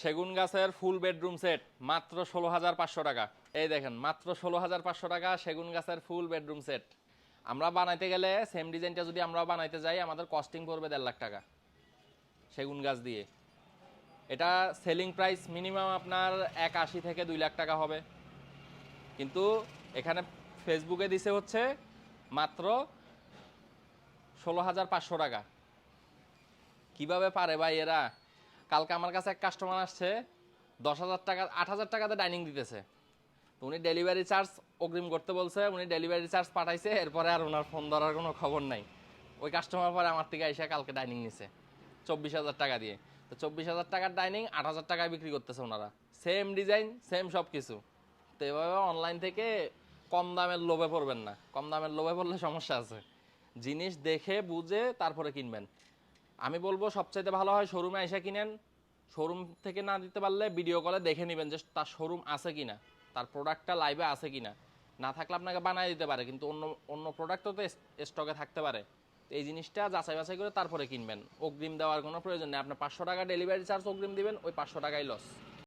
সেগুন গাছের full bedroom set মাত্র 16,500 টাকা। এই দেখেন মাত্র 16,500 টাকা সেগুন গাছের ফুল বেডরুম সেট। আমরা বানাইতে গেলে সেম ডিজাইনটা যদি আমরা বানাইতে যাই আমাদের কস্টিং পড়বে 1.5 লাখ টাকা সেগুন গাছ দিয়ে। এটা সেলিং প্রাইস মিনিমাম আপনার 1.80 থেকে 2 লাখ টাকা হবে, কিন্তু এখানে ফেসবুকে দিছে হচ্ছে মাত্র 16,500 টাকা। কিভাবে পারে ভাই এরা? কালকে আমার কাছে এক কাস্টমার আসছে 10,000 টাকা 8,000 টাকাতে ডাইনিং দিতেছে, তো উনি ডেলিভারি চার্জ অগ্রিম করতে বলছে, উনি ডেলিভারি চার্জ পাঠাইছে, এরপরে আর ওনার ফোন ধরার কোনো খবর নাই। ওই কাস্টমার পরে আমার থেকে এসে কালকে ডাইনিং নিছে 24,000 টাকা দিয়ে। তো 24,000 টাকার ডাইনিং 8,000 টাকায় বিক্রি করতেছে ওনারা, সেম ডিজাইন সেম সব কিছু। তো এভাবে অনলাইন থেকে কম দামের লোভে পড়বেন না, কম দামের লোভে পড়লে সমস্যা আছে। জিনিস দেখে বুঝে তারপরে কিনবেন। আমি বলবো সবচাইতে ভালো হয় শোরুমে এসে কিনেন। শোরুম থেকে না দিতে পারলে ভিডিও কলে দেখে নেবেন যে তার শোরুম আছে কিনা, তার প্রোডাক্টটা লাইভে আছে কিনা। না থাকলে আপনাকে বানিয়ে দিতে পারে, কিন্তু অন্য অন্য প্রোডাক্টও তো স্টকে থাকতে পারে। তো এই জিনিসটা যাচাই বাছাই করে তারপরে কিনবেন। অগ্রিম দেওয়ার কোনো প্রয়োজন নেই। আপনি 500 টাকা ডেলিভারি চার্জ অগ্রিম দিবেন, ওই 500 টাকাই লস।